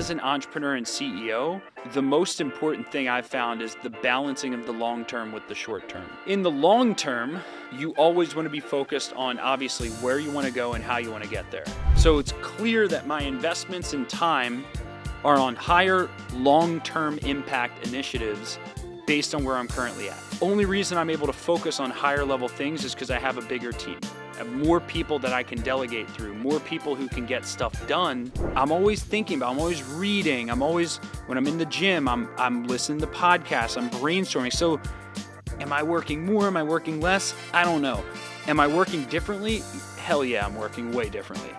as an entrepreneur and CEO, the most important thing I've found is the balancing of the long term with the short term. In the long term, you always want to be focused on obviously where you want to go and how you want to get there. So it's clear that my investments in time are on higher long-term impact initiatives based on where I'm currently at. Only reason I'm able to focus on higher level things is because I have a bigger team. I have more people that I can delegate through, more people who can get stuff done. I'm always thinking about, I'm always reading, when I'm in the gym, I'm listening to podcasts, I'm brainstorming. So am I working more? Am I working less? I don't know. Am I working differently? Hell yeah, I'm working way differently.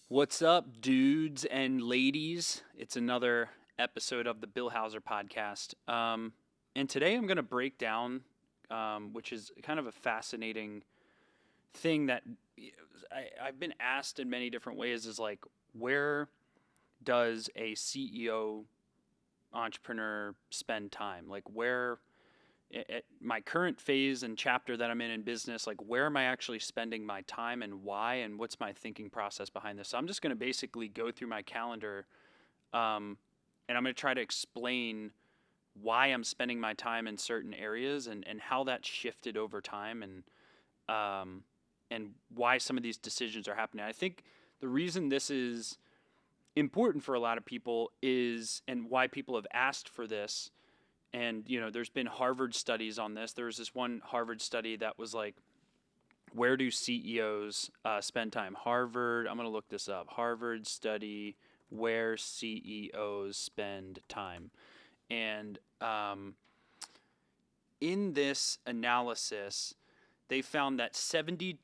What's up, dudes and ladies? It's another episode of the Bill Hauser podcast. And today I'm going to break down, which is kind of a fascinating thing that I've been asked in many different ways, is like, where does a CEO entrepreneur spend time? Like, where at my current phase and chapter that I'm in business, like, where am I actually spending my time and why, and what's my thinking process behind this? So I'm just going to basically go through my calendar, and I'm going to try to explain why I'm spending my time in certain areas and how that's shifted over time, and why some of these decisions are happening. I think the reason this is important for a lot of people is, and why people have asked for this, and, there's been Harvard studies on this. There was this one Harvard study that was like, where do CEOs spend time? Harvard, I'm going to look this up. Harvard study, where CEOs spend time. And in this analysis, they found that 72%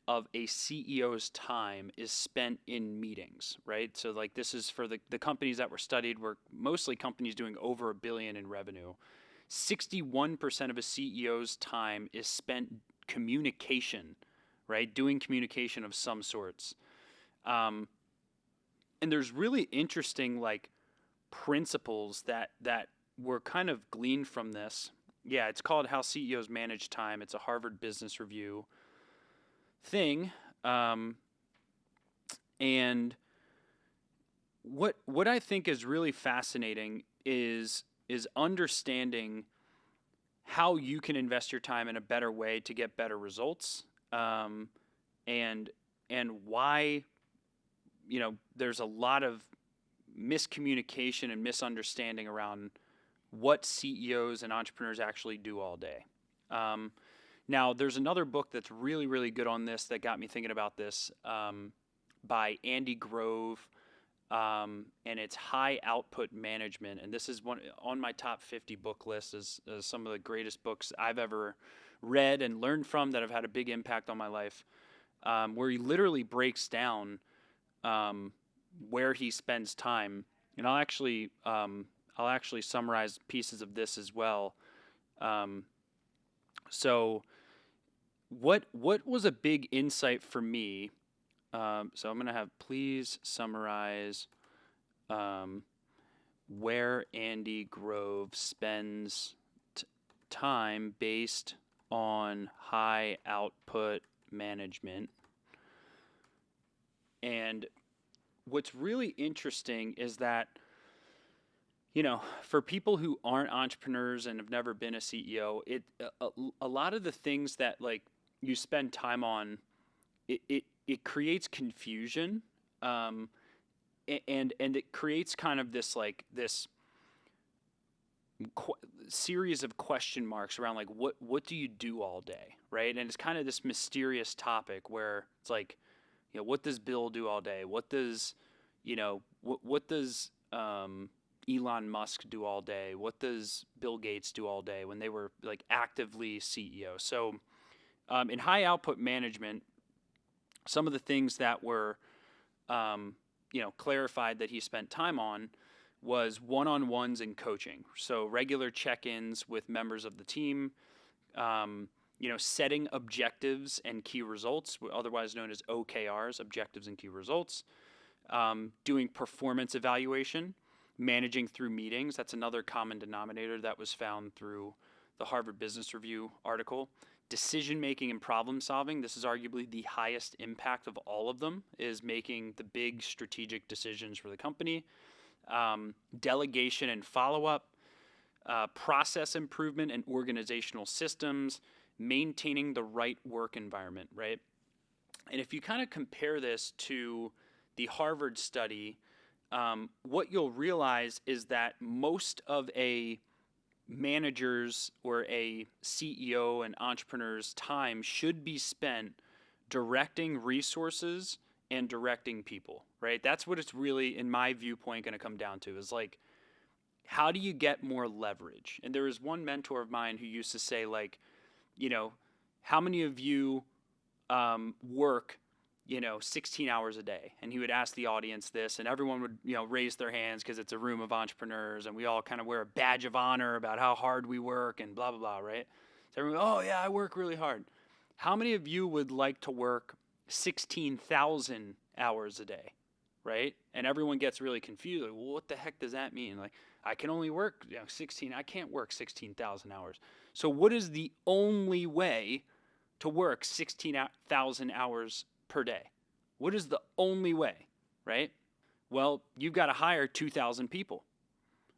of a CEO's time is spent in meetings, right? So like, this is for the companies that were studied, were mostly companies doing over $1 billion in revenue. 61% of a CEO's time is spent communication, right? Doing communication of some sorts. And there's really interesting like principles that were kind of gleaned from this. Yeah, it's called How CEOs Manage Time. It's a Harvard Business Review thing. And what I think is really fascinating is understanding how you can invest your time in a better way to get better results, and why there's a lot of miscommunication and misunderstanding around what CEOs and entrepreneurs actually do all day. Now, there's another book that's really, really good on this that got me thinking about this, by Andy Grove, and it's High Output Management. And this is one on my top 50 book list as some of the greatest books I've ever read and learned from that have had a big impact on my life, where he literally breaks down where he spends time. And I'll actually summarize pieces of this as well. So what was a big insight for me? So I'm going to have, please summarize where Andy Grove spends time based on high output management. And what's really interesting is that, for people who aren't entrepreneurs and have never been a CEO, a lot of the things that like you spend time on, it creates confusion, and it creates kind of this series of question marks around like what do you do all day, right? And it's kind of this mysterious topic where it's like, what does Bill do all day? What does what does Elon Musk do all day? What does Bill Gates do all day when they were like actively CEO? So in high output management, some of the things that were clarified that he spent time on was one-on-ones and coaching. So regular check-ins with members of the team, setting objectives and key results, otherwise known as OKRs, objectives and key results, doing performance evaluation, managing through meetings. That's another common denominator that was found through the Harvard Business Review article. Decision making and problem solving, this is arguably the highest impact of all of them, is making the big strategic decisions for the company. Delegation and follow-up, process improvement and organizational systems, maintaining the right work environment, right? And if you kind of compare this to the Harvard study, what you'll realize is that most of a manager's or a CEO and entrepreneur's time should be spent directing resources and directing people, right? That's what it's really, in my viewpoint, going to come down to, is like, how do you get more leverage? And there was one mentor of mine who used to say, like, how many of you work 16 hours a day? And he would ask the audience this, and everyone would, raise their hands because it's a room of entrepreneurs, and we all kind of wear a badge of honor about how hard we work and blah, blah, blah, right? So everyone, oh yeah, I work really hard. How many of you would like to work 16,000 hours a day, right? And everyone gets really confused. Like, well, what the heck does that mean? Like, I can only work 16, I can't work 16,000 hours. So what is the only way to work 16,000 hours per day? What is the only way, right? Well, you've got to hire 2,000 people,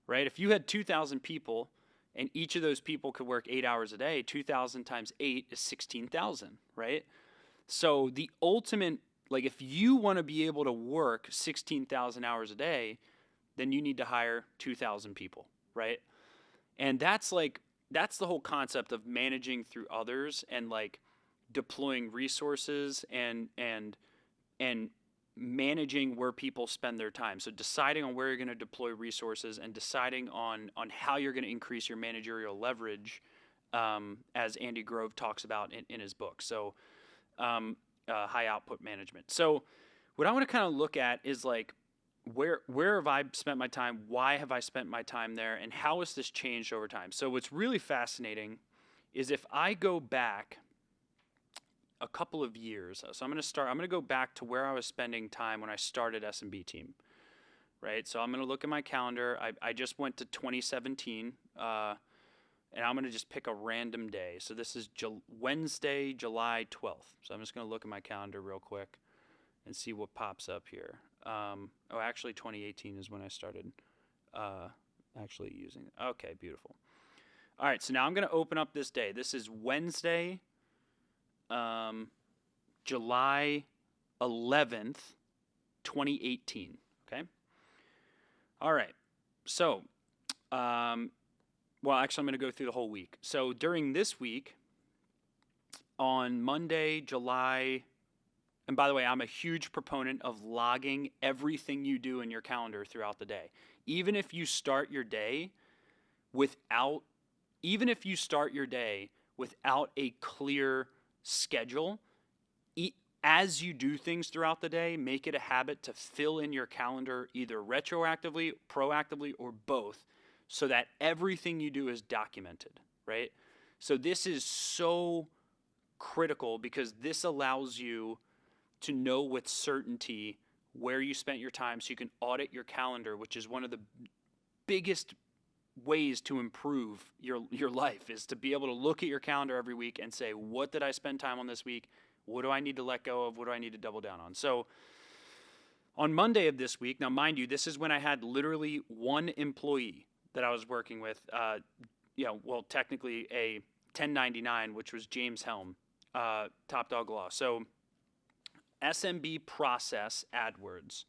right? If you had 2,000 people and each of those people could work 8 hours a day, 2,000 times 8 is 16,000, right? So the ultimate, like, if you want to be able to work 16,000 hours a day, then you need to hire 2,000 people, right? And that's the whole concept of managing through others and like deploying resources and managing where people spend their time. So deciding on where you're going to deploy resources and deciding on how you're going to increase your managerial leverage, as Andy Grove talks about in his book. So high output management. So what I want to kind of look at is like, where have I spent my time? Why have I spent my time there? And how has this changed over time? So what's really fascinating is if I go back a couple of years, so I'm going to go back to where I was spending time when I started S&B Team, right? So I'm going to look at my calendar. I just went to 2017, and I'm going to just pick a random day. So this is Wednesday, July 12th. So I'm just going to look at my calendar real quick and see what pops up here. Actually 2018 is when I started actually using it. Okay, beautiful. All right, so now I'm going to open up this day. This is Wednesday, July 11th, 2018, okay? All right, so, actually I'm going to go through the whole week. So during this week, on Monday, and by the way, I'm a huge proponent of logging everything you do in your calendar throughout the day. Even if you start your day without a clear schedule, as you do things throughout the day, make it a habit to fill in your calendar either retroactively, proactively, or both, so that everything you do is documented, right? So this is so critical because this allows you to know with certainty where you spent your time, so you can audit your calendar, which is one of the biggest ways to improve your life, is to be able to look at your calendar every week and say, what did I spend time on this week? What do I need to let go of? What do I need to double down on? So on Monday of this week, now mind you, this is when I had literally one employee that I was working with, technically a 1099, which was James Helm, Top Dog Law. So SMB process AdWords.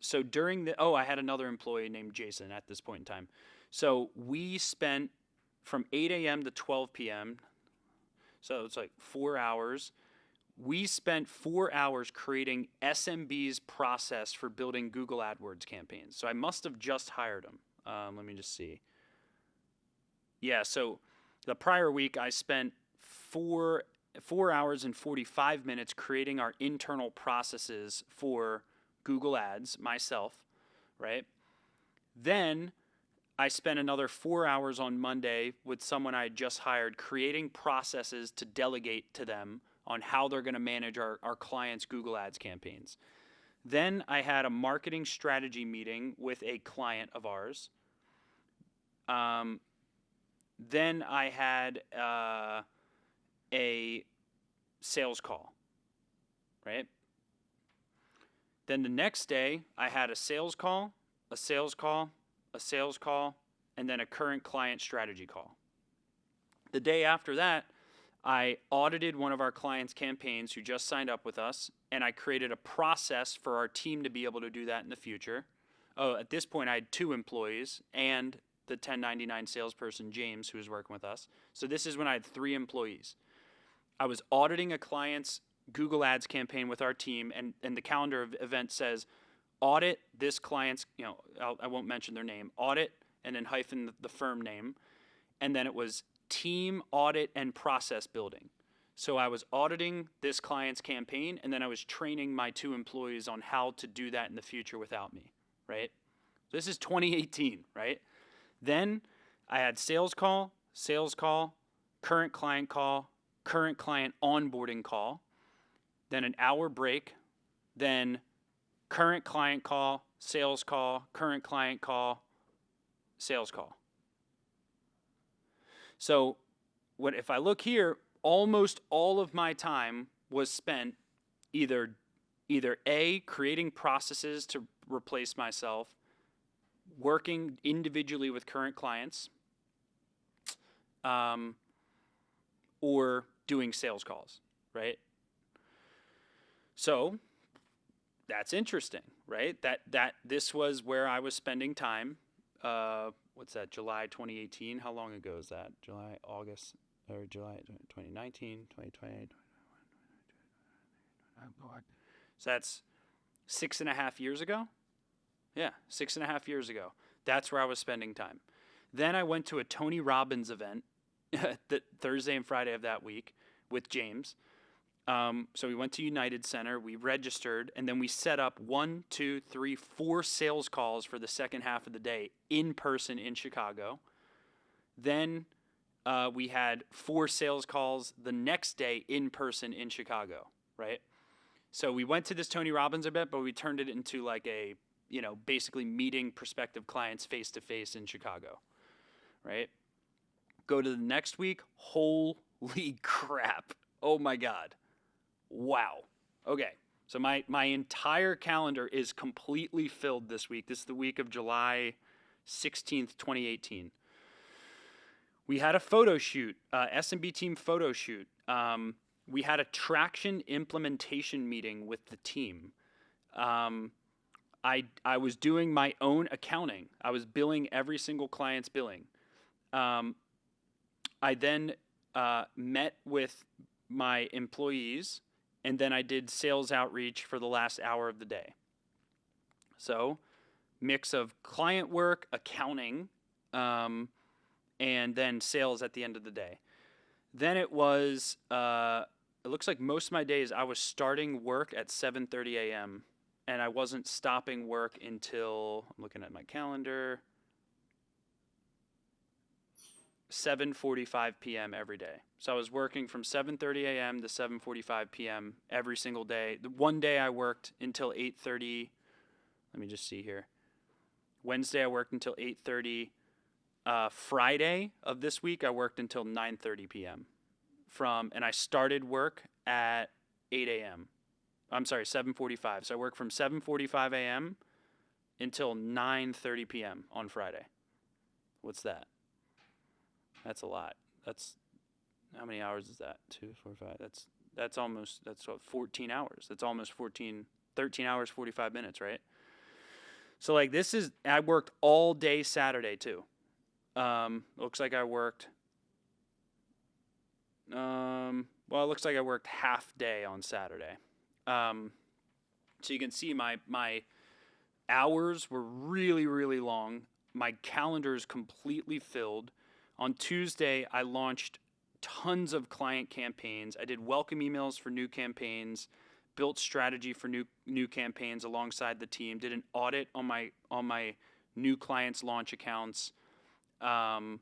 So during I had another employee named Jason at this point in time. So we spent from 8 a.m. to 12 p.m. So it's like 4 hours. We spent 4 hours creating SMB's process for building Google AdWords campaigns. So I must have just hired him. Let me just see. Yeah, so the prior week I spent 4 hours and 45 minutes creating our internal processes for Google Ads myself, right? Then I spent another 4 hours on Monday with someone I had just hired creating processes to delegate to them on how they're going to manage our clients' Google Ads campaigns. Then I had a marketing strategy meeting with a client of ours. Then I had a sales call, right? Then the next day, I had a sales call, a sales call, a sales call, and then a current client strategy call. The day after that, I audited one of our clients' campaigns who just signed up with us, and I created a process for our team to be able to do that in the future. Oh, at this point, I had 2 employees and the 1099 salesperson, James, who was working with us. So this is when I had 3 employees. I was auditing a client's Google Ads campaign with our team, and the calendar of event says, audit this client's, I won't mention their name, audit, and then hyphen the firm name. And then it was team audit and process building. So I was auditing this client's campaign, and then I was training my 2 employees on how to do that in the future without me, right? This is 2018, right? Then I had sales call, current client onboarding call, then an hour break, then current client call, current client call, sales call. So if I look here, almost all of my time was spent either A, creating processes to replace myself, working individually with current clients, or doing sales calls, right? So that's interesting, right? That this was where I was spending time. What's that? July 2018. How long ago is that? July 2019, 2020. So that's 6.5 years ago. Yeah, 6.5 years ago. That's where I was spending time. Then I went to a Tony Robbins event the Thursday and Friday of that week with James. So we went to United Center, we registered, and then we set up 1, 2, 3, 4 sales calls for the second half of the day in person in Chicago. Then we had 4 sales calls the next day in person in Chicago, right? So we went to this Tony Robbins event, but we turned it into like a, basically meeting prospective clients face to face in Chicago, right? Go to the next week, holy crap. Oh my God. Wow. Okay. So my entire calendar is completely filled this week. This is the week of July 16th, 2018. We had a photo shoot, S&B team photo shoot. We had a traction implementation meeting with the team. I was doing my own accounting. I was billing every single client's billing. I then met with my employees, and then I did sales outreach for the last hour of the day. So, mix of client work, accounting, and then sales at the end of the day. Then it was, it looks like most of my days I was starting work at 7:30 a.m. and I wasn't stopping work until, I'm looking at my calendar, 7:45 p.m. every day. So I was working from 7:30 a.m. to 7:45 p.m. every single day. The one day I worked until 8:30. Let me just see here. Wednesday I worked until 8:30. Friday of this week I worked until 9:30 p.m. And I started work at 8 a.m. I'm sorry, 7:45. So I worked from 7:45 a.m. until 9:30 p.m. on Friday. What's that? That's a lot. That's, how many hours is that? 2, 4, 5. That's what, 14 hours. That's almost 13 hours, 45 minutes, right? So like I worked all day Saturday too. Looks like I worked, it looks like I worked half day on Saturday. So you can see my hours were really, really long. My calendar is completely filled. On Tuesday, I launched tons of client campaigns. I did welcome emails for new campaigns, built strategy for new campaigns alongside the team, did an audit on my new clients' launch accounts. Then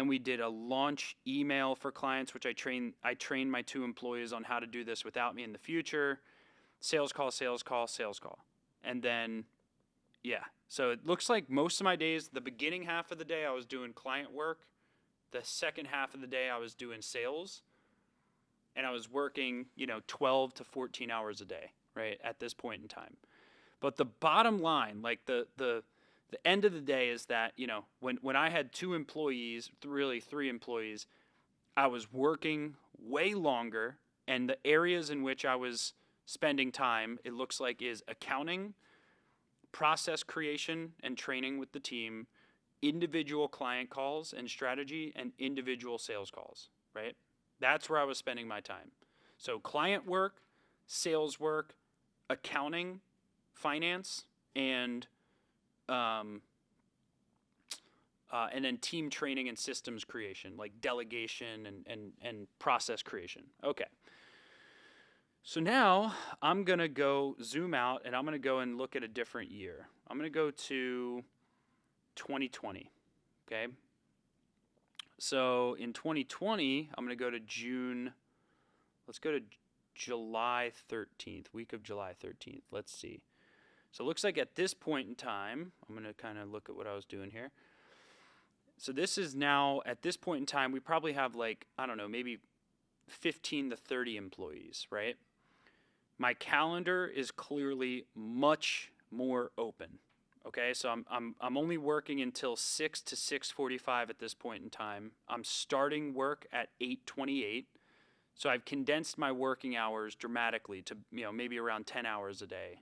we did a launch email for clients, which I trained my 2 employees on how to do this without me in the future. Sales call. And then, Yeah. So it looks like most of my days, the beginning half of the day, I was doing client work. The second half of the day, I was doing sales. And I was working, 12 to 14 hours a day, right, at this point in time. But the bottom line, like the end of the day is that, when I had 2 employees, really 3 employees, I was working way longer, and the areas in which I was spending time, it looks like, is accounting, process creation and training with the team, individual client calls and strategy, and individual sales calls, right? That's where I was spending my time. So client work, sales work, accounting, finance, and then team training and systems creation, like delegation and process creation. Okay. So now I'm going to go zoom out, and I'm going to go and look at a different year. I'm going to go to 2020. Okay. So in 2020, I'm going to go to June. Let's go to July 13th, week of July 13th. Let's see. So it looks like at this point in time, I'm going to kind of look at what I was doing here. So this is now, at this point in time, we probably have maybe 15 to 30 employees, right? My calendar is clearly much more open. Okay, so I'm only working until 6 to 6:45 at this point in time. I'm starting work at 8:28. So I've condensed my working hours dramatically to, maybe around 10 hours a day.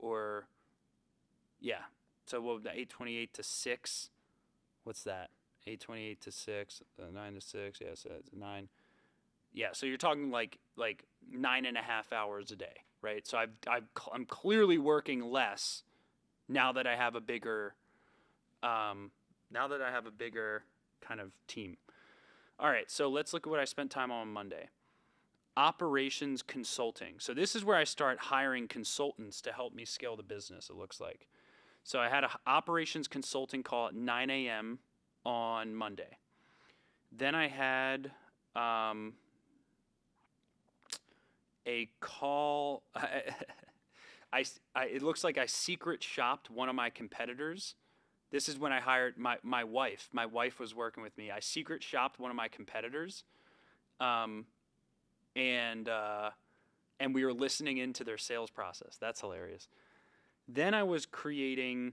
Or yeah. So 8:28 to 6. What's that? 8:28 to 6, 9 to 6. Yeah, so it's 9. Yeah, so you're talking like 9.5 hours a day, right? So I'm clearly working less now that I have a bigger kind of team. All right, so let's look at what I spent time on Monday. Operations consulting. So this is where I start hiring consultants to help me scale the business, it looks like. So I had an operations consulting call at 9 a.m. on Monday. Then I had a call. It looks like I secret shopped one of my competitors. This is when I hired my wife. My wife was working with me. I secret shopped one of my competitors, and we were listening into their sales process. That's hilarious. Then I was creating.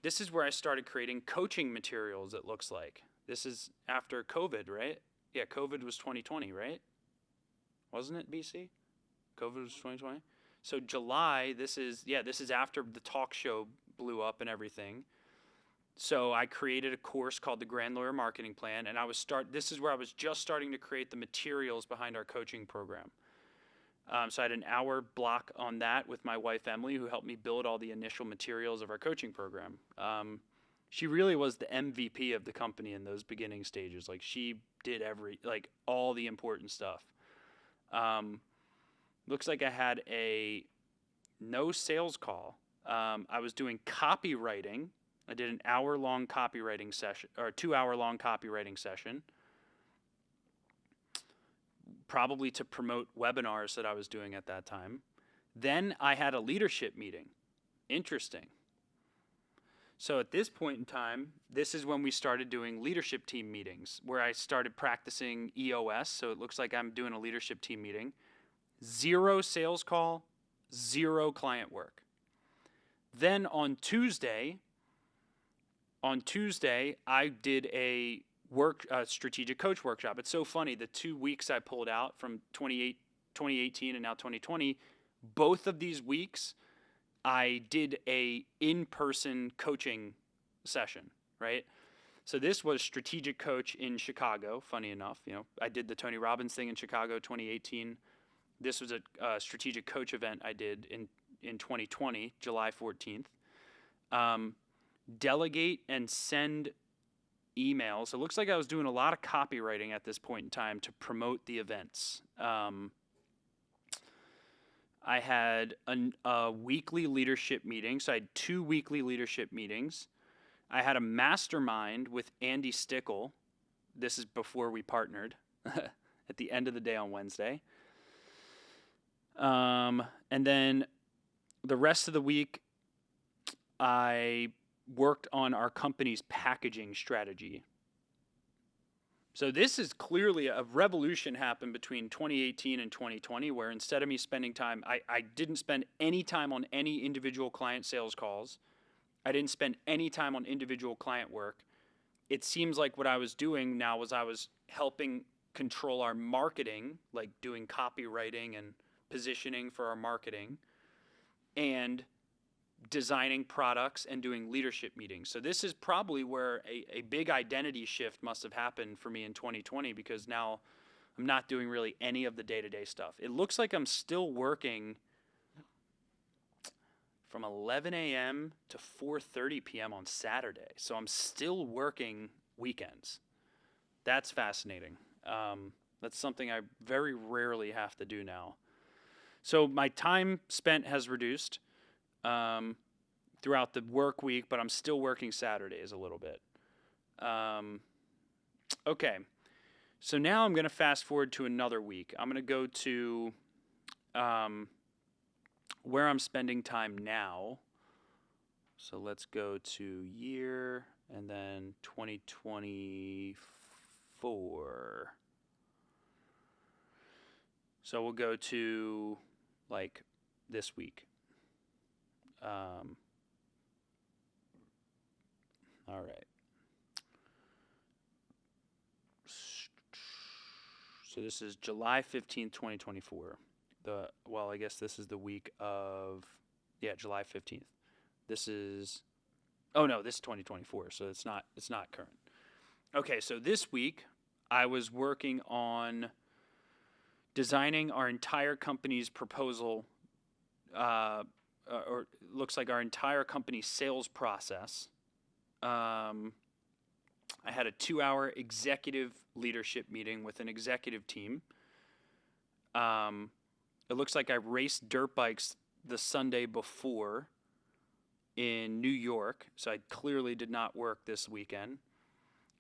This is where I started creating coaching materials, it looks like. This is after COVID, right? Yeah, COVID was 2020, right? Wasn't it, BC? COVID was 2020? So July, this is after the talk show blew up and everything. So I created a course called the Grand Lawyer Marketing Plan, and this is where I was just starting to create the materials behind our coaching program. So I had an hour block on that with my wife, Emily, who helped me build all the initial materials of our coaching program. She really was the MVP of the company in those beginning stages. Like, she did all the important stuff. Looks like I had no sales call. I was doing copywriting. I did an hour-long copywriting session, or 2-hour-long copywriting session, probably to promote webinars that I was doing at that time. Then I had a leadership meeting. Interesting. So at this point in time, this is when we started doing leadership team meetings, where I started practicing EOS. So it looks like I'm doing a leadership team meeting. 0 sales call, 0 client work. Then on Tuesday, I did a strategic coach workshop. It's so funny. The 2 weeks I pulled out from 2018 and now 2020, both of these weeks, I did a in-person coaching session, right? So this was strategic coach in Chicago. Funny enough, I did the Tony Robbins thing in Chicago 2018. This was a strategic coach event I did in 2020, July 14th. Delegate and send emails. It looks like I was doing a lot of copywriting at this point in time to promote the events. I had a weekly leadership meeting. So I had 2 weekly leadership meetings. I had a mastermind with Andy Stickle. This is before we partnered at the end of the day on Wednesday. And then the rest of the week, I worked on our company's packaging strategy. So this is clearly a revolution happened between 2018 and 2020, where instead of me spending time, I didn't spend any time on any individual client sales calls. I didn't spend any time on individual client work. It seems like what I was doing now was I was helping control our marketing, like doing copywriting and positioning for our marketing, and designing products and doing leadership meetings. So this is probably where a big identity shift must have happened for me in 2020, because now I'm not doing really any of the day-to-day stuff. It looks like I'm still working from 11 a.m. to 4:30 p.m. on Saturday. So I'm still working weekends. That's fascinating. That's something I very rarely have to do now. So my time spent has reduced throughout the work week, but I'm still working Saturdays a little bit. Okay, so now I'm going to fast forward to another week. I'm going to go to where I'm spending time now. So let's go to year and then 2024. So we'll go to like this week. All right. So this is July 15th, 2024. I guess this is the week of, July 15th. This is 2024, so it's not current. Okay, so this week I was working on designing our entire company's proposal, or looks like our entire company's sales process. I had a 2-hour executive leadership meeting with an executive team. It looks like I raced dirt bikes the Sunday before in New York, so I clearly did not work this weekend.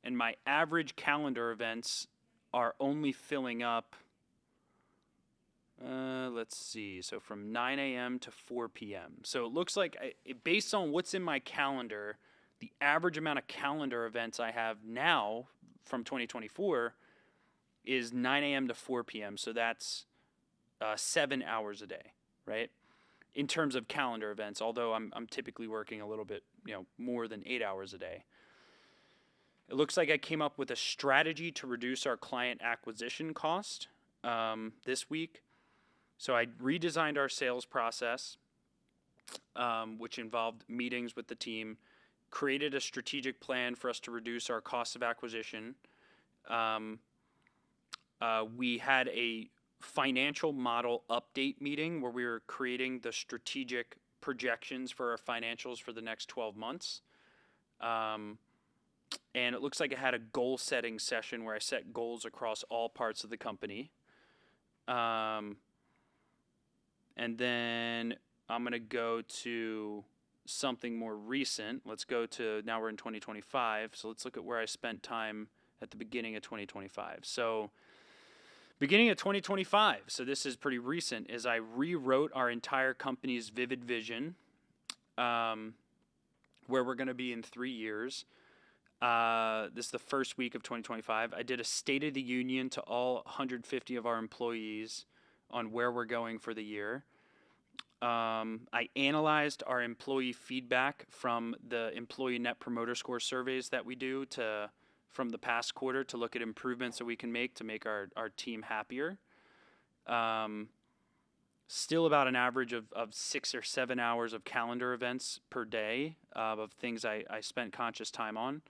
And my average calendar events are only filling up, let's see, so from 9 a.m. to 4 p.m. So it looks like, based on what's in my calendar, the average amount of calendar events I have now from 2024 is 9 a.m. to 4 p.m. So that's 7 hours a day, right? In terms of calendar events, although I'm typically working a little bit, more than 8 hours a day. It looks like I came up with a strategy to reduce our client acquisition cost this week. So I redesigned our sales process, which involved meetings with the team, created a strategic plan for us to reduce our cost of acquisition. We had a financial model update meeting where we were creating the strategic projections for our financials for the next 12 months. And it looks like I had a goal setting session where I set goals across all parts of the company. And then I'm going to go to something more recent. Let's go to, now we're in 2025. So let's look at where I spent time at the beginning of 2025. So beginning of 2025, so this is pretty recent, is I rewrote our entire company's vivid vision, where we're going to be in 3 years. This is the first week of 2025. I did a State of the Union to all 150 of our employees on where we're going for the year. I analyzed our employee feedback from the employee net promoter score surveys that we do from the past quarter to look at improvements that we can make to make our team happier. Still about an average of 6 or 7 hours of calendar events per day of things I spent conscious time on.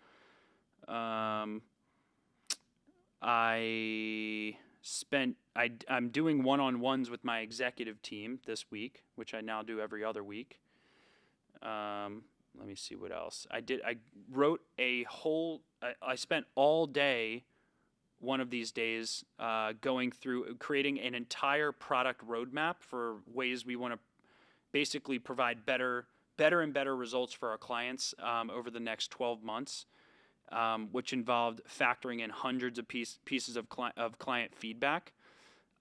I'm doing one-on-ones with my executive team this week, which I now do every other week. Let me see what else. I wrote I spent all day one of these days going through creating an entire product roadmap for ways we want to basically provide better and better results for our clients over the next 12 months. Which involved factoring in hundreds of pieces of client feedback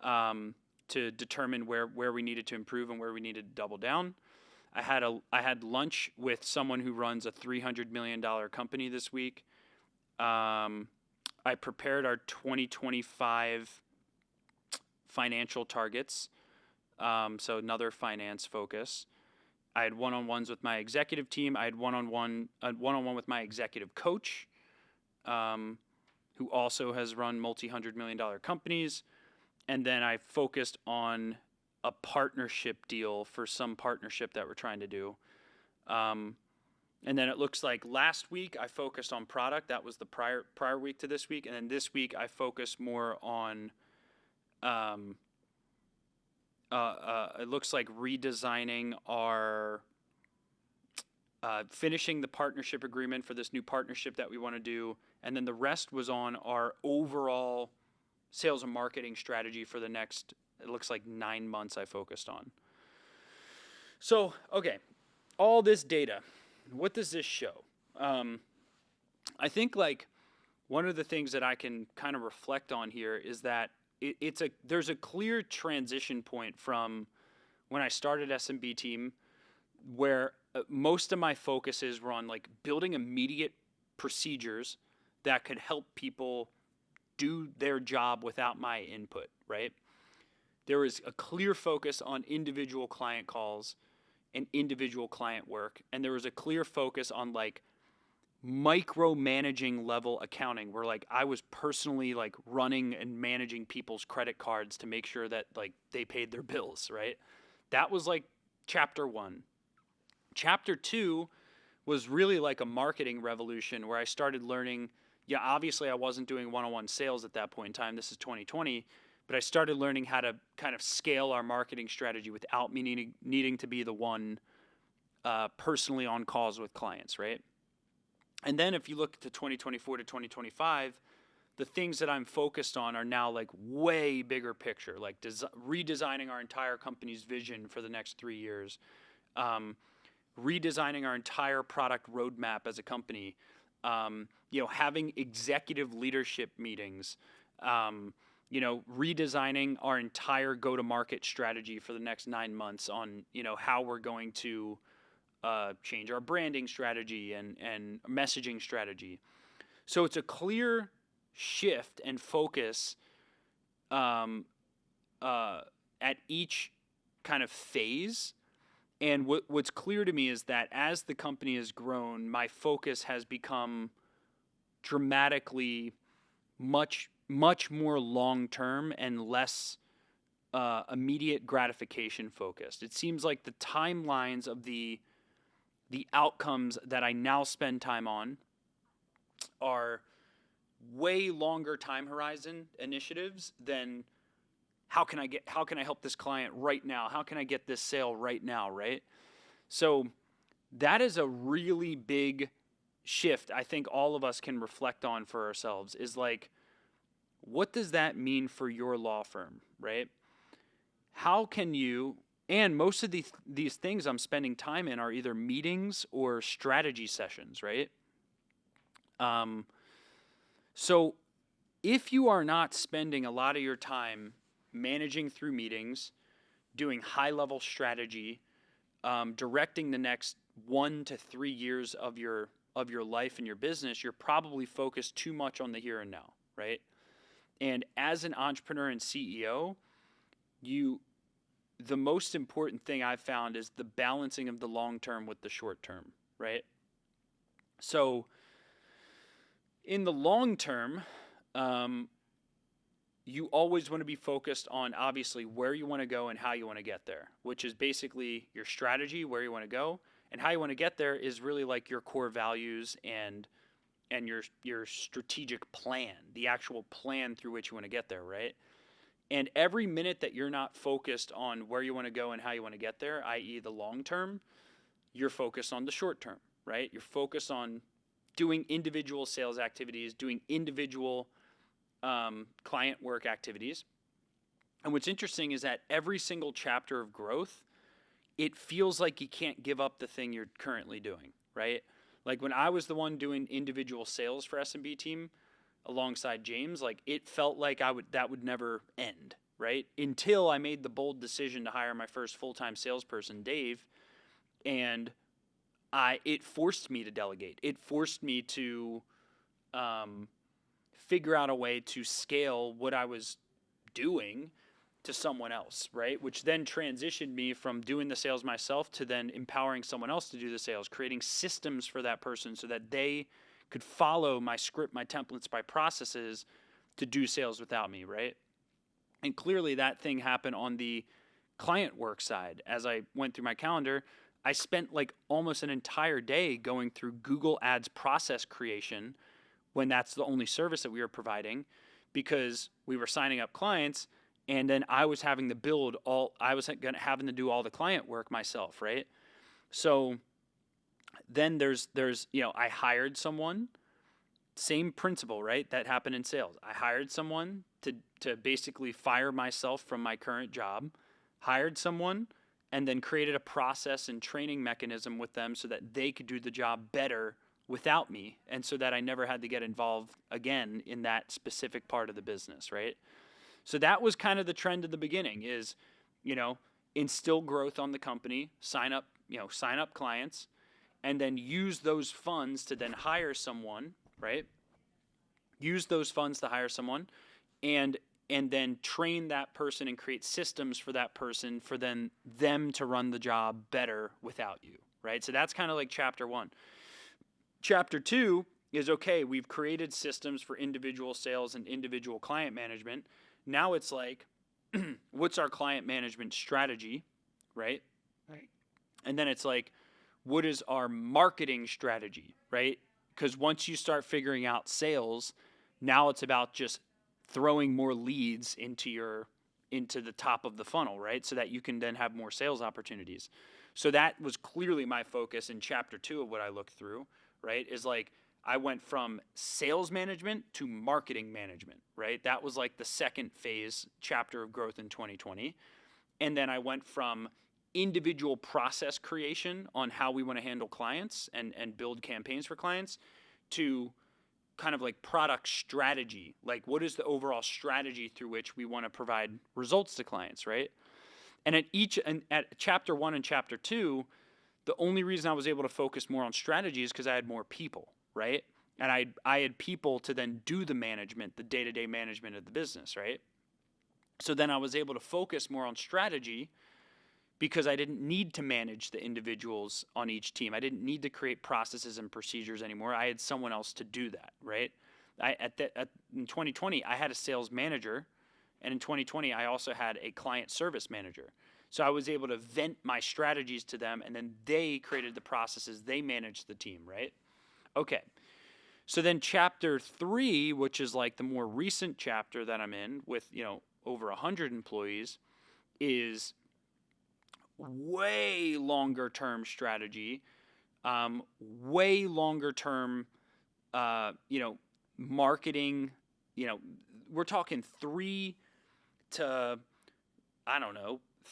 to determine where we needed to improve and where we needed to double down. I had lunch with someone who runs a $300 million company this week. I prepared our 2025 financial targets. So another finance focus. I had one-on-ones with my executive team. I had one-on-one with my executive coach, who also has run multi-$100 million companies. And then I focused on a partnership deal for some partnership that we're trying to do. And then it looks like last week I focused on product. That was the prior week to this week. And then this week I focused more on, it looks like redesigning our, finishing the partnership agreement for this new partnership that we want to do. And then the rest was on our overall sales and marketing strategy for the next, it looks like 9 months I focused on. So, okay, all this data, what does this show? I think like one of the things that I can kind of reflect on here is that there's a clear transition point from when I started SMB team where most of my focuses were on like building immediate procedures that could help people do their job without my input, right? There was a clear focus on individual client calls and individual client work. And there was a clear focus on like micromanaging level accounting where like I was personally like running and managing people's credit cards to make sure that like they paid their bills, right? That was like chapter 1. Chapter 2 was really like a marketing revolution where I started learning, yeah, obviously I wasn't doing one-on-one sales at that point in time. This is 2020. But I started learning how to kind of scale our marketing strategy without me needing to be the one personally on calls with clients, right? And then if you look to 2024 to 2025, the things that I'm focused on are now like way bigger picture, like redesigning our entire company's vision for the next 3 years, redesigning our entire product roadmap as a company, having executive leadership meetings, redesigning our entire go-to-market strategy for the next 9 months on, how we're going to change our branding strategy and messaging strategy. So it's a clear shift and focus at each kind of phase. And what's clear to me is that as the company has grown, my focus has become dramatically much more long-term and less immediate gratification focused. It seems like the timelines of the outcomes that I now spend time on are way longer time horizon initiatives than how can I help this client right now? How can I get this sale right now, right? So that is a really big shift I think all of us can reflect on for ourselves is like, what does that mean for your law firm, right? How can you, and most of these things I'm spending time in are either meetings or strategy sessions, right? So if you are not spending a lot of your time managing through meetings, doing high-level strategy, directing the next 1 to 3 years of your life and your business, you're probably focused too much on the here and now, right? And as an entrepreneur and CEO, the most important thing I've found is the balancing of the long term with the short term, right? So in the long term, you always want to be focused on obviously where you want to go and how you want to get there, which is basically your strategy, where you want to go, and how you want to get there is really like your core values and your strategic plan, the actual plan through which you want to get there, right? And every minute that you're not focused on where you want to go and how you want to get there, i.e. the long term, you're focused on the short term, right? You're focused on doing individual sales activities, doing individual client work activities. And what's interesting is that every single chapter of growth, it feels like you can't give up the thing you're currently doing, right? Like when I was the one doing individual sales for SMB team alongside James, like it felt like that would never end, right? Until I made the bold decision to hire my first full-time salesperson, Dave. And it forced me to delegate. It forced me to figure out a way to scale what I was doing to someone else, right? Which then transitioned me from doing the sales myself to then empowering someone else to do the sales, creating systems for that person so that they could follow my script, my templates, my processes to do sales without me, right? And clearly that thing happened on the client work side. As I went through my calendar, I spent like almost an entire day going through Google Ads process creation when that's the only service that we were providing, because we were signing up clients, and then I was having to having to do all the client work myself, right? So then there's I hired someone, same principle, right? That happened in sales. I hired someone to basically fire myself from my current job, hired someone, and then created a process and training mechanism with them so that they could do the job better without me, and so that I never had to get involved again in that specific part of the business, right? So that was kind of the trend at the beginning is, instill growth on the company, sign up clients, and then use those funds to then hire someone, right? Use those funds to hire someone and then train that person and create systems for that person for then them to run the job better without you, right? So that's kind of like chapter 1. Chapter 2 is, okay, we've created systems for individual sales and individual client management. Now it's like, what's our client management strategy, right? Right. And then it's like, what is our marketing strategy, right? Because once you start figuring out sales, now it's about just throwing more leads into the top of the funnel, right? So that you can then have more sales opportunities. So that was clearly my focus in chapter 2 of what I looked through, right? Is like, I went from sales management to marketing management, right? That was like the second phase chapter of growth in 2020. And then I went from individual process creation on how we want to handle clients and build campaigns for clients to kind of like product strategy. Like, what is the overall strategy through which we want to provide results to clients, right? And at chapter 1 and chapter 2, the only reason I was able to focus more on strategy is because I had more people, right? And I had people to then do the management, the day-to-day management of the business, right? So then I was able to focus more on strategy because I didn't need to manage the individuals on each team. I didn't need to create processes and procedures anymore. I had someone else to do that, right? In 2020, I had a sales manager, and in 2020, I also had a client service manager. So I was able to vent my strategies to them, and then they created the processes. They managed the team, right? Okay. So then chapter 3, which is like the more recent chapter that I'm in with, over 100 employees, is way longer term strategy, way longer term, marketing. We're talking 3 to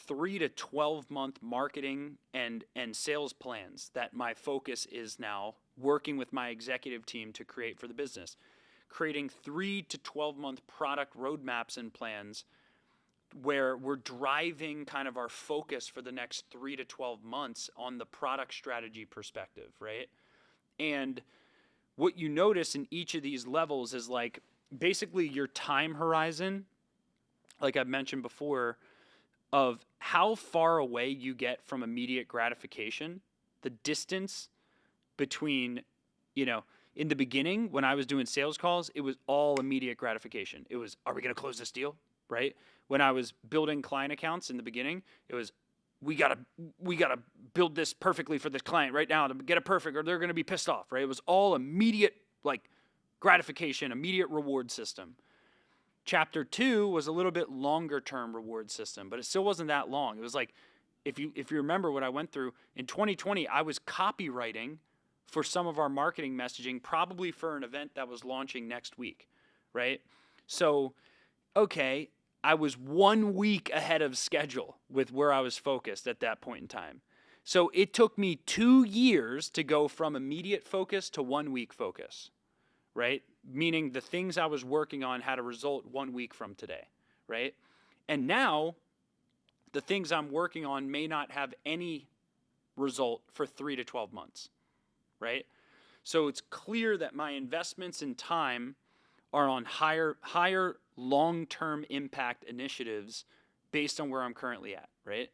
12-month marketing and sales plans that my focus is now working with my executive team to create for the business. Creating 3 to 12-month product roadmaps and plans where we're driving kind of our focus for the next 3 to 12 months on the product strategy perspective, right? And what you notice in each of these levels is like basically your time horizon, like I've mentioned before, of how far away you get from immediate gratification, the distance between, in the beginning when I was doing sales calls, it was all immediate gratification. It was, are we going to close this deal, right? When I was building client accounts in the beginning, it was, we gotta build this perfectly for this client right now to get it perfect or they're going to be pissed off, right? It was all immediate, like gratification, immediate reward system. Chapter 2 was a little bit longer term reward system, but it still wasn't that long. It was like, if you remember what I went through in 2020, I was copywriting for some of our marketing messaging, probably for an event that was launching next week, right? So, okay, I was 1 week ahead of schedule with where I was focused at that point in time. So it took me 2 years to go from immediate focus to 1 week focus, right? Meaning the things I was working on had a result 1 week from today, right? And now the things I'm working on may not have any result for 3 to 12 months, right? So it's clear that my investments in time are on higher long-term impact initiatives based on where I'm currently at, right?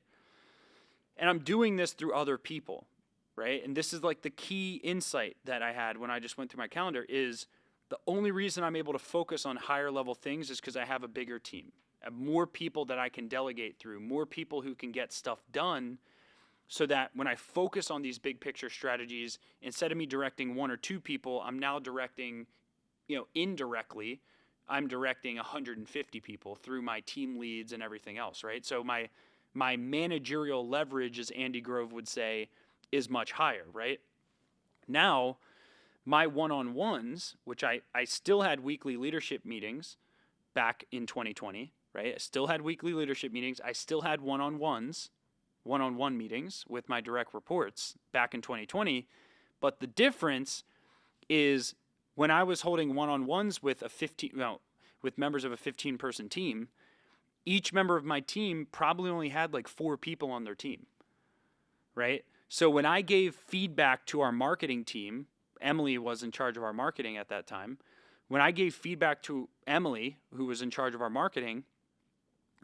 And I'm doing this through other people, right? And this is like the key insight that I had when I just went through my calendar is the only reason I'm able to focus on higher level things is because I have a bigger team. I have more people that I can delegate through, more people who can get stuff done, so that when I focus on these big picture strategies, instead of me directing 1 or 2 people, I'm now directing, indirectly, I'm directing 150 people through my team leads and everything else, right? So my managerial leverage, as Andy Grove would say, is much higher, right? Now, my one-on-ones, which I still had weekly leadership meetings back in 2020, right? I still had weekly leadership meetings. I still had one-on-one meetings with my direct reports back in 2020. But the difference is when I was holding one-on-ones with with members of a 15-person team, each member of my team probably only had like 4 people on their team, right? So when I gave feedback to our marketing team, Emily was in charge of our marketing at that time. When I gave feedback to Emily, who was in charge of our marketing,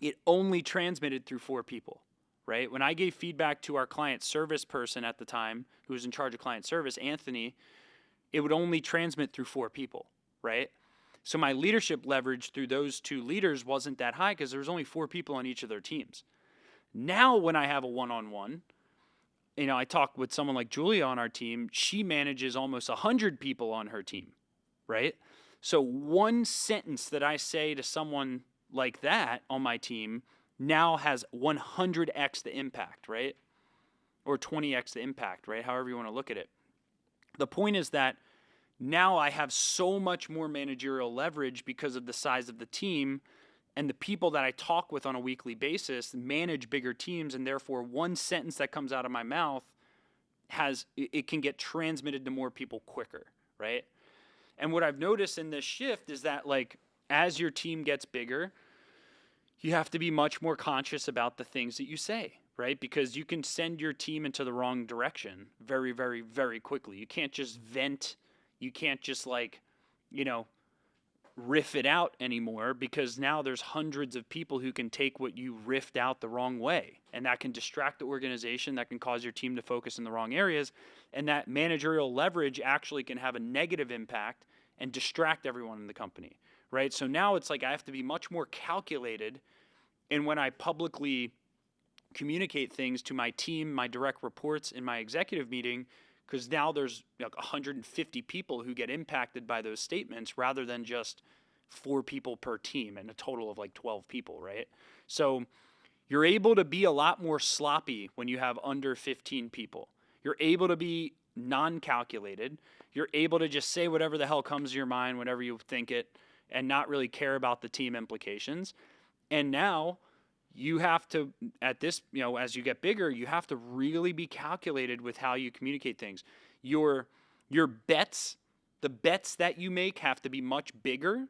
it only transmitted through 4 people, right? When I gave feedback to our client service person at the time, who was in charge of client service, Anthony, it would only transmit through 4 people, right? So my leadership leverage through those 2 leaders wasn't that high because there was only 4 people on each of their teams. Now when I have a one-on-one, I talk with someone like Julia on our team, she manages almost 100 people on her team, right? So one sentence that I say to someone like that on my team now has 100x the impact, right? Or 20x the impact, right? However you want to look at it. The point is that now I have so much more managerial leverage because of the size of the team, and the people that I talk with on a weekly basis manage bigger teams, and therefore one sentence that comes out of my mouth it can get transmitted to more people quicker, right? And what I've noticed in this shift is that like as your team gets bigger, you have to be much more conscious about the things that you say, right? Because you can send your team into the wrong direction very, very, very quickly. You can't just vent. You can't just riff it out anymore, because now there's hundreds of people who can take what you riffed out the wrong way, and that can distract the organization, that can cause your team to focus in the wrong areas, and that managerial leverage actually can have a negative impact and distract everyone in the company, right? So now it's like I have to be much more calculated in when I publicly communicate things to my team, my direct reports in my executive meeting, because now there's 150 people who get impacted by those statements rather than just 4 people per team and a total of 12 people, right? So you're able to be a lot more sloppy when you have under 15 people. You're able to be non-calculated. You're able to just say whatever the hell comes to your mind, whenever you think it, and not really care about the team implications. And now you have to, at this, as you get bigger, you have to really be calculated with how you communicate things. Your bets, the bets that you make have to be much bigger,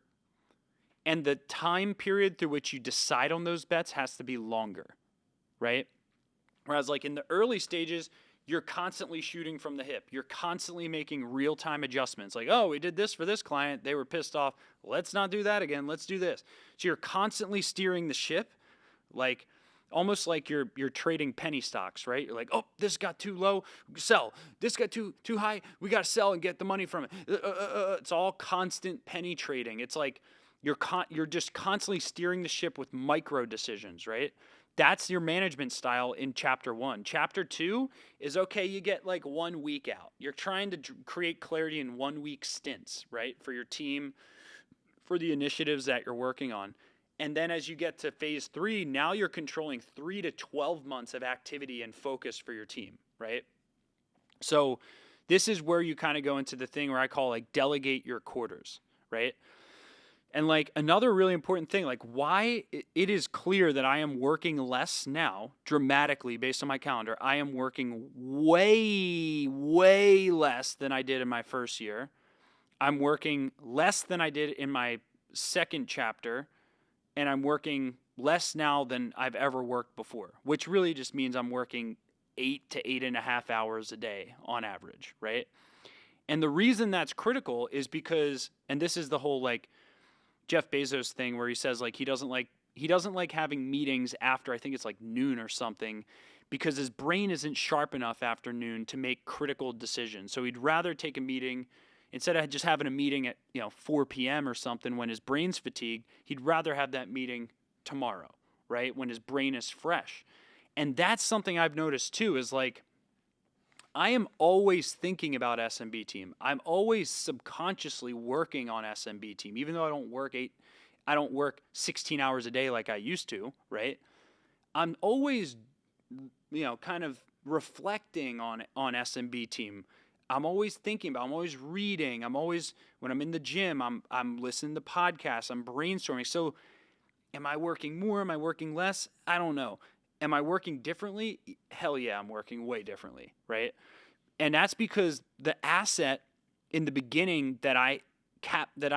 and the time period through which you decide on those bets has to be longer, right? Whereas in the early stages, you're constantly shooting from the hip. You're constantly making real-time adjustments. Oh, we did this for this client. They were pissed off. Let's not do that again. Let's do this. So you're constantly steering the ship, almost like you're trading penny stocks, right? You're oh, this got too low, sell. This got too high, we got to sell and get the money from it. It's all constant penny trading. It's you're just constantly steering the ship with micro decisions, right? That's your management style in chapter 1. Chapter 2 is, okay, you get 1 week out. You're trying to create clarity in 1 week stints, right? For your team, for the initiatives that you're working on. And then as you get to phase 3, now you're controlling 3 to 12 months of activity and focus for your team, right? So this is where you kind of go into the thing where I call delegate your quarters, right? And another really important thing, why it is clear that I am working less now, dramatically based on my calendar. I am working way, way less than I did in my first year. I'm working less than I did in my second chapter. And I'm working less now than I've ever worked before, which really just means I'm working 8 to 8.5 hours a day on average, right? And the reason that's critical is because, and this is the whole like Jeff Bezos thing where he says like he doesn't like having meetings after, I think it's like noon or something, because his brain isn't sharp enough after noon to make critical decisions. So he'd rather take a meeting instead of just having a meeting at 4 p.m. or something when his brain's fatigued. He'd rather have that meeting tomorrow, right, when his brain is fresh. And that's something I've noticed too, is like I am always thinking about SMB team. I'm always subconsciously working on SMB team, even though I don't work 16 hours a day like I used to, right? I'm always, kind of reflecting on SMB team. I'm always thinking about, I'm always reading. When I'm in the gym, I'm listening to podcasts, I'm brainstorming. So am I working more? Am I working less? I don't know. Am I working differently? Hell yeah, I'm working way differently, right? And that's because the asset in the beginning that I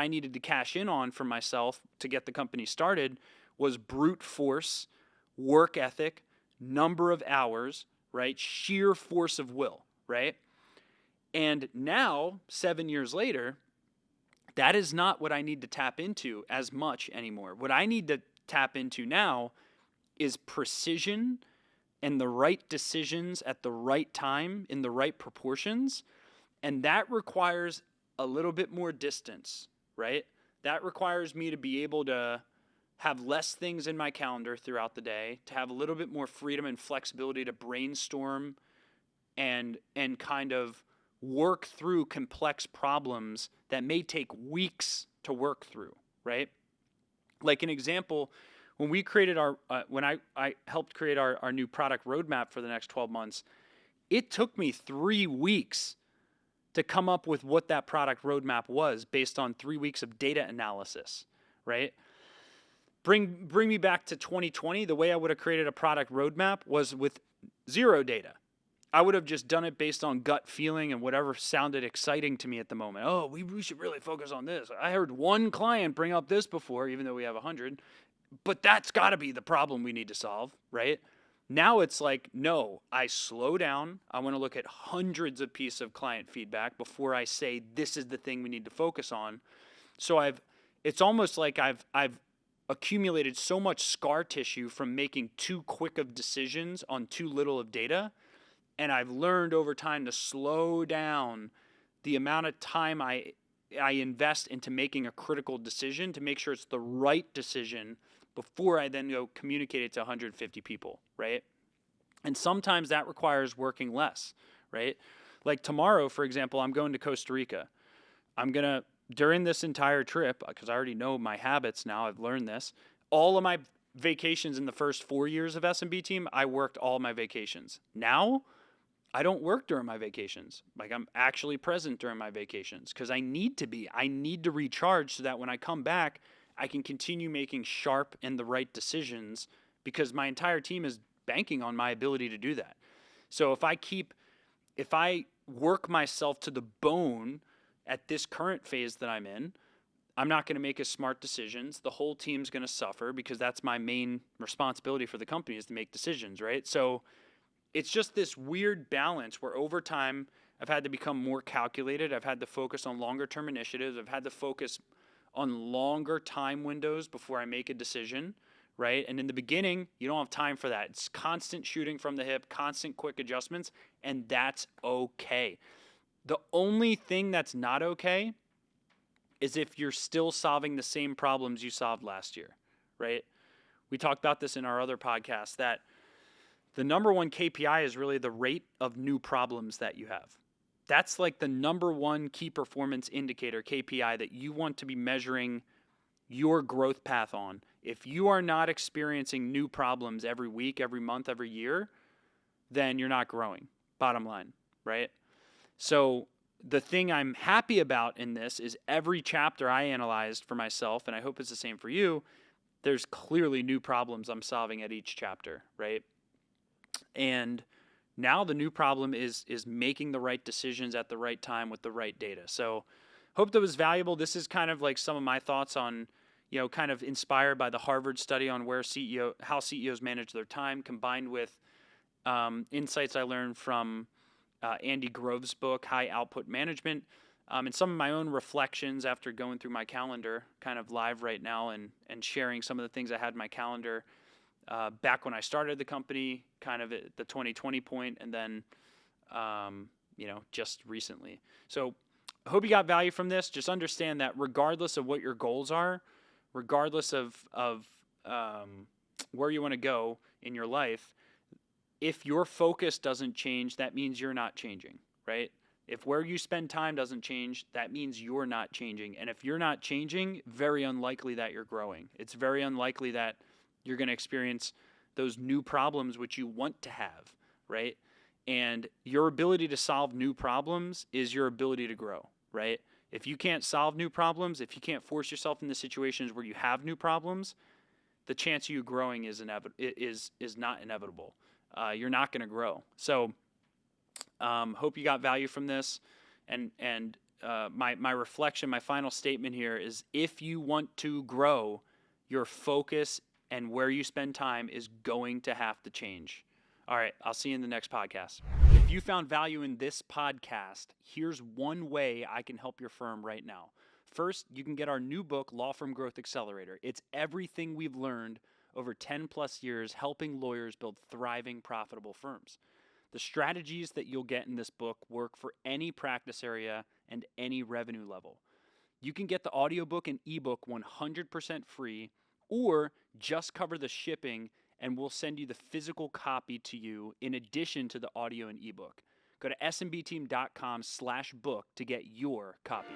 needed to cash in on for myself to get the company started was brute force, work ethic, number of hours, right? Sheer force of will, right? And now, 7 years later, that is not what I need to tap into as much anymore. What I need to tap into now is precision and the right decisions at the right time in the right proportions. And that requires a little bit more distance, right? That requires me to be able to have less things in my calendar throughout the day, to have a little bit more freedom and flexibility to brainstorm and kind of work through complex problems that may take weeks to work through, right? Like an example, when we created when I helped create our new product roadmap for the next 12 months, it took me 3 weeks to come up with what that product roadmap was based on 3 weeks of data analysis, right? Bring me back to 2020. The way I would have created a product roadmap was with zero data. I would have just done it based on gut feeling and whatever sounded exciting to me at the moment. Oh, we should really focus on this. I heard one client bring up this before, even though we have 100. But that's got to be the problem we need to solve, right? Now it's like, no, I slow down. I want to look at hundreds of pieces of client feedback before I say this is the thing we need to focus on. So it's almost like I've accumulated so much scar tissue from making too quick of decisions on too little of data. And I've learned over time to slow down the amount of time I invest into making a critical decision to make sure it's the right decision before I then go communicate it to 150 people, right? And sometimes that requires working less, right? Like tomorrow, for example, I'm going to Costa Rica. During this entire trip, because I already know my habits now, I've learned this, all of my vacations in the first 4 years of SMB team, I worked all my vacations. Now, I don't work during my vacations. Like I'm actually present during my vacations because I need to be. I need to recharge so that when I come back, I can continue making sharp and the right decisions because my entire team is banking on my ability to do that. So if I work myself to the bone at this current phase that I'm in, I'm not going to make as smart decisions. The whole team's going to suffer because that's my main responsibility for the company is to make decisions, right? So it's just this weird balance where over time I've had to become more calculated. I've had to focus on longer term initiatives. I've had to focus on longer time windows before I make a decision, right? And in the beginning, you don't have time for that. It's constant shooting from the hip, constant quick adjustments, and that's okay. The only thing that's not okay is if you're still solving the same problems you solved last year, right? We talked about this in our other podcast that the number one KPI is really the rate of new problems that you have. That's like the number one key performance indicator, KPI, that you want to be measuring your growth path on. If you are not experiencing new problems every week, every month, every year, then you're not growing, bottom line, right? So the thing I'm happy about in this is every chapter I analyzed for myself, and I hope it's the same for you, there's clearly new problems I'm solving at each chapter, right? And now the new problem is making the right decisions at the right time with the right data. So hope that was valuable. This is kind of like some of my thoughts on, kind of inspired by the Harvard study on how CEOs manage their time, combined with insights I learned from Andy Grove's book, High Output Management, and some of my own reflections after going through my calendar, kind of live right now, and sharing some of the things I had in my calendar back when I started the company, kind of at the 2020 point, and then just recently. So I hope you got value from this. Just understand that regardless of what your goals are, regardless of where you want to go in your life, if your focus doesn't change, that means you're not changing, right? If where you spend time doesn't change, that means you're not changing. And if you're not changing, very unlikely that you're growing. It's very unlikely that you're going to experience those new problems which you want to have, right? And your ability to solve new problems is your ability to grow, right? If you can't solve new problems, if you can't force yourself into situations where you have new problems, the chance of you growing is not inevitable. You're not going to grow. So hope you got value from this. And my reflection, my final statement here is, if you want to grow, your focus and where you spend time is going to have to change. All right, I'll see you in the next podcast. If you found value in this podcast, here's one way I can help your firm right now. First, you can get our new book, Law Firm Growth Accelerator. It's everything we've learned over 10 plus years helping lawyers build thriving, profitable firms. The strategies that you'll get in this book work for any practice area and any revenue level. You can get the audiobook and ebook 100% free, or just cover the shipping and we'll send you the physical copy to you in addition to the audio and ebook. Go to smbteam.com/book to get your copy.